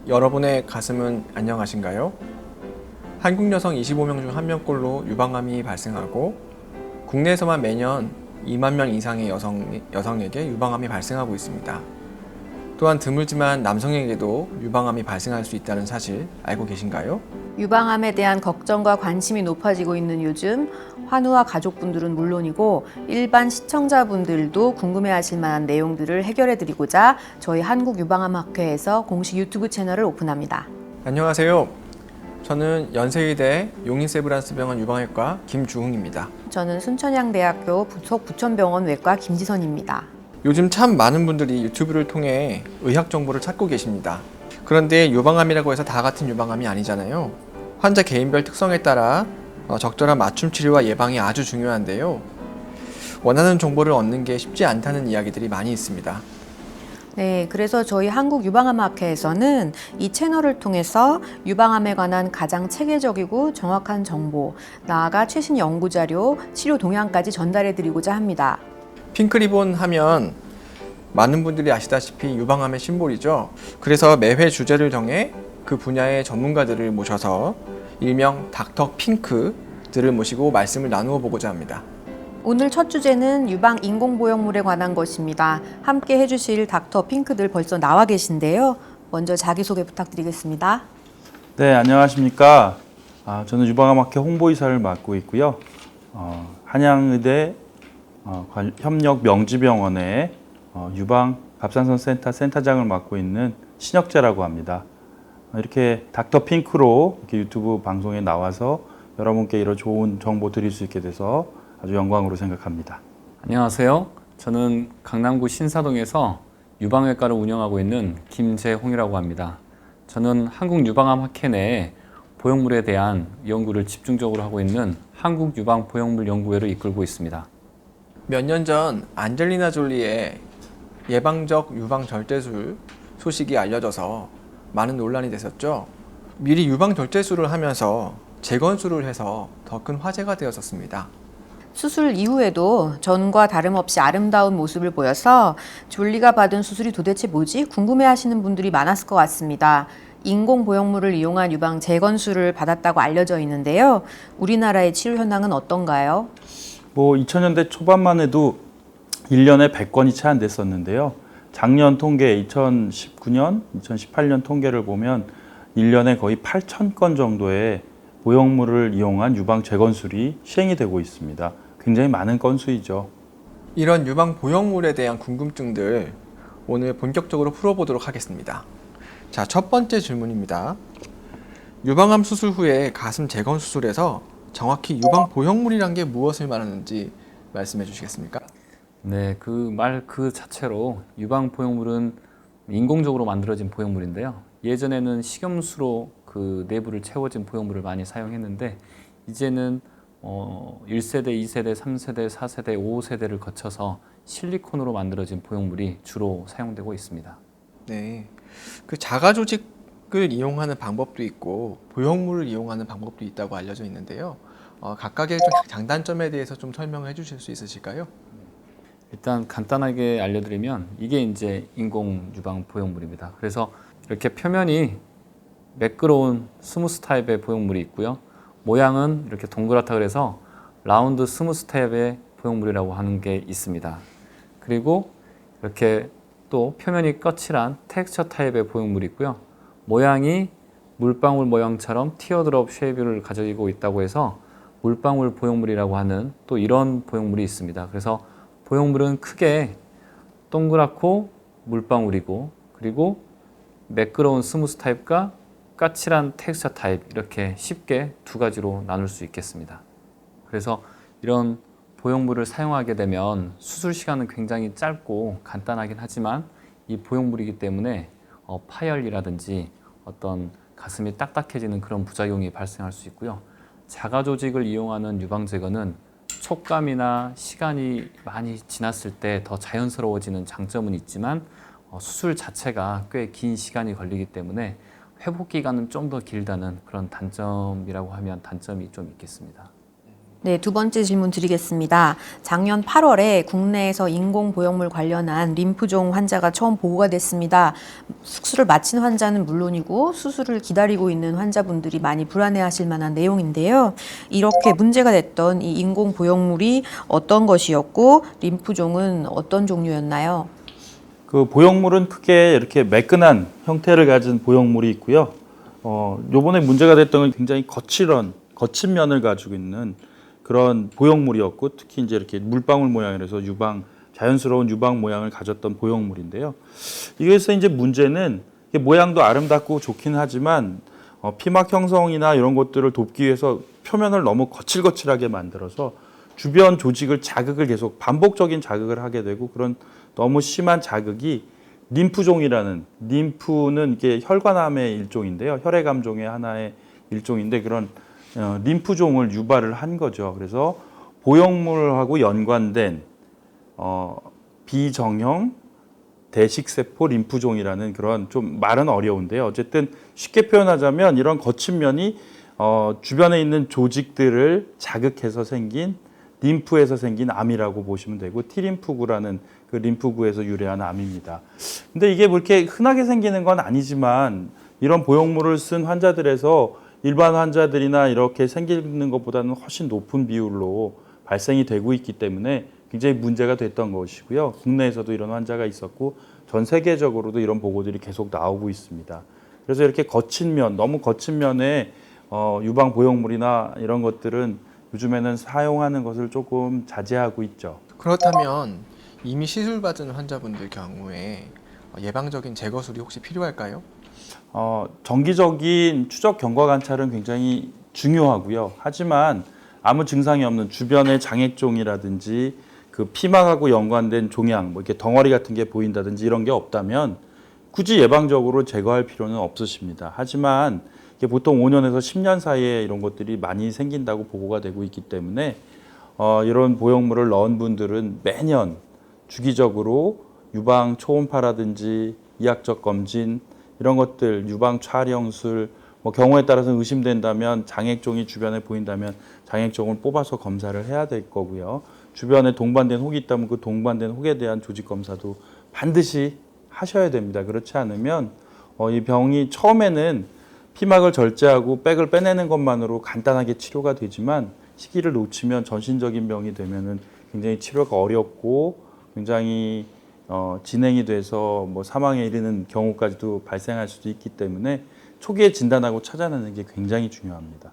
여러분의 가슴은 안녕하신가요? 한국 여성 25명 중 1명꼴로 유방암이 발생하고 국내에서만 매년 2만 명 이상의 여성에게 유방암이 발생하고 있습니다. 또한 드물지만 남성에게도 유방암이 발생할 수 있다는 사실 알고 계신가요? 유방암에 대한 걱정과 관심이 높아지고 있는 요즘 환우와 가족분들은 물론이고 일반 시청자분들도 궁금해하실 만한 내용들을 해결해드리고자 저희 한국유방암학회에서 공식 유튜브 채널을 오픈합니다. 안녕하세요. 저는 연세의대 용인세브란스병원 유방외과 김주흥입니다. 저는 순천향대학교 부속 부천병원 외과 김지선입니다. 요즘 참 많은 분들이 유튜브를 통해 의학 정보를 찾고 계십니다. 그런데 유방암이라고 해서 다 같은 유방암이 아니잖아요. 환자 개인별 특성에 따라 적절한 맞춤 치료와 예방이 아주 중요한데요. 원하는 정보를 얻는 게 쉽지 않다는 이야기들이 많이 있습니다. 네, 그래서 저희 한국유방암학회에서는 이 채널을 통해서 유방암에 관한 가장 체계적이고 정확한 정보, 나아가 최신 연구자료, 치료 동향까지 전달해드리고자 합니다. 핑크리본 하면 많은 분들이 아시다시피 유방암의 심볼이죠. 그래서 매회 주제를 정해 그 분야의 전문가들을 모셔서 일명 닥터 핑크들을 모시고 말씀을 나누어 보고자 합니다. 오늘 첫 주제는 유방 인공보형물에 관한 것입니다. 함께 해주실 닥터 핑크들 벌써 나와 계신데요. 먼저 자기소개 부탁드리겠습니다. 네, 안녕하십니까. 저는 유방암학회 홍보이사를 맡고 있고요. 한양의대 협력 명지병원의 유방 갑상선 센터장을 맡고 있는 신혁재라고 합니다. 이렇게 닥터 핑크로 이렇게 유튜브 방송에 나와서 여러분께 이런 좋은 정보 드릴 수 있게 돼서 아주 영광으로 생각합니다. 안녕하세요. 저는 강남구 신사동에서 유방외과를 운영하고 있는 김재홍이라고 합니다. 저는 한국유방암학회 내 보형물에 대한 연구를 집중적으로 하고 있는 한국유방보형물연구회를 이끌고 있습니다. 몇 년 전 안젤리나 졸리의 예방적 유방절제술 소식이 알려져서 많은 논란이 됐었죠. 미리 유방절제술을 하면서 재건술을 해서 더 큰 화제가 되었었습니다. 수술 이후에도 전과 다름없이 아름다운 모습을 보여서 졸리가 받은 수술이 도대체 뭐지? 궁금해하시는 분들이 많았을 것 같습니다. 인공보형물을 이용한 유방 재건술을 받았다고 알려져 있는데요. 우리나라의 치료 현황은 어떤가요? 2000년대 초반만 해도 1년에 100건이 채 안 됐었는데요. 작년 통계 2019년, 2018년 통계를 보면 1년에 거의 8,000건 정도의 보형물을 이용한 유방 재건술이 시행이 되고 있습니다. 굉장히 많은 건수이죠. 이런 유방 보형물에 대한 궁금증들 오늘 본격적으로 풀어보도록 하겠습니다. 자, 첫 번째 질문입니다. 유방암 수술 후에 가슴 재건 수술에서 정확히 유방 보형물이란 게 무엇을 말하는지 말씀해 주시겠습니까? 네, 그 말 그 자체로 유방 보형물은 인공적으로 만들어진 보형물인데요. 예전에는 식염수로 그 내부를 채워진 보형물을 많이 사용했는데 이제는 1세대, 2세대, 3세대, 4세대, 5세대를 거쳐서 실리콘으로 만들어진 보형물이 주로 사용되고 있습니다. 네, 그 자가 조직을 이용하는 방법도 있고 보형물을 이용하는 방법도 있다고 알려져 있는데요. 각각의 좀 장단점에 대해서 좀 설명해 주실 수 있으실까요? 일단 간단하게 알려드리면 이게 이제 인공 유방 보형물입니다. 그래서 이렇게 표면이 매끄러운 스무스 타입의 보형물이 있고요. 모양은 이렇게 동그랗다 그래서 라운드 스무스 타입의 보형물이라고 하는 게 있습니다. 그리고 이렇게 또 표면이 거칠한 텍스처 타입의 보형물이 있고요. 모양이 물방울 모양처럼 티어드롭 쉐입을 가지고 있다고 해서 물방울 보형물이라고 하는 또 이런 보형물이 있습니다. 그래서 보형물은 크게 동그랗고 물방울이고 그리고 매끄러운 스무스 타입과 까칠한 텍스처 타입 이렇게 쉽게 두 가지로 나눌 수 있겠습니다. 그래서 이런 보형물을 사용하게 되면 수술 시간은 굉장히 짧고 간단하긴 하지만 이 보형물이기 때문에 파열이라든지 어떤 가슴이 딱딱해지는 그런 부작용이 발생할 수 있고요. 자가 조직을 이용하는 유방 제거는 촉감이나 시간이 많이 지났을 때 더 자연스러워지는 장점은 있지만 수술 자체가 꽤 긴 시간이 걸리기 때문에 회복 기간은 좀 더 길다는 그런 단점이라고 하면 단점이 좀 있겠습니다. 네, 두 번째 질문 드리겠습니다. 작년 8월에 국내에서 인공보형물 관련한 림프종 환자가 처음 보고가 됐습니다. 수술을 마친 환자는 물론이고 수술을 기다리고 있는 환자분들이 많이 불안해하실 만한 내용인데요. 이렇게 문제가 됐던 이 인공보형물이 어떤 것이었고 림프종은 어떤 종류였나요? 그 보형물은 크게 이렇게 매끈한 형태를 가진 보형물이 있고요. 요번에 문제가 됐던 건 굉장히 거친 면을 가지고 있는 그런 보형물이었고, 특히 이제 이렇게 물방울 모양이라서 자연스러운 유방 모양을 가졌던 보형물인데요. 이게서 이제 문제는 이게 모양도 아름답고 좋긴 하지만 피막 형성이나 이런 것들을 돕기 위해서 표면을 너무 거칠거칠하게 만들어서 주변 조직을 계속 반복적인 자극을 하게 되고, 그런 너무 심한 자극이 림프는 이게 혈관암의 일종인데요. 혈액암종의 하나의 일종인데, 그런 림프종을 유발을 한 거죠. 그래서 보형물하고 연관된 비정형 대식세포 림프종이라는, 그런 좀 말은 어려운데요. 어쨌든 쉽게 표현하자면 이런 거친 면이 주변에 있는 조직들을 자극해서 생긴 림프에서 생긴 암이라고 보시면 되고, T림프구라는 그 림프구에서 유래한 암입니다. 근데 이게 뭐 이렇게 흔하게 생기는 건 아니지만, 이런 보형물을 쓴 환자들에서 일반 환자들이나 이렇게 생기는 것보다는 훨씬 높은 비율로 발생이 되고 있기 때문에 굉장히 문제가 됐던 것이고요. 국내에서도 이런 환자가 있었고 전 세계적으로도 이런 보고들이 계속 나오고 있습니다. 그래서 이렇게 너무 거친 면에 유방 보형물이나 이런 것들은 요즘에는 사용하는 것을 조금 자제하고 있죠. 그렇다면 이미 시술받은 환자분들 경우에 예방적인 제거술이 혹시 필요할까요? 정기적인 추적 경과 관찰은 굉장히 중요하고요. 하지만 아무 증상이 없는 주변의 장액종이라든지 그 피막하고 연관된 종양, 뭐 이렇게 덩어리 같은 게 보인다든지 이런 게 없다면 굳이 예방적으로 제거할 필요는 없으십니다. 하지만 이게 보통 5년에서 10년 사이에 이런 것들이 많이 생긴다고 보고가 되고 있기 때문에 이런 보형물을 넣은 분들은 매년 주기적으로 유방 초음파라든지 이학적 검진, 이런 것들, 유방 촬영술, 뭐 경우에 따라서 의심된다면 장액종이 주변에 보인다면 장액종을 뽑아서 검사를 해야 될 거고요. 주변에 동반된 혹이 있다면 그 동반된 혹에 대한 조직 검사도 반드시 하셔야 됩니다. 그렇지 않으면 이 병이 처음에는 피막을 절제하고 백을 빼내는 것만으로 간단하게 치료가 되지만, 시기를 놓치면 전신적인 병이 되면은 굉장히 치료가 어렵고 굉장히 진행이 돼서 뭐 사망에 이르는 경우까지도 발생할 수도 있기 때문에 초기에 진단하고 찾아내는 게 굉장히 중요합니다.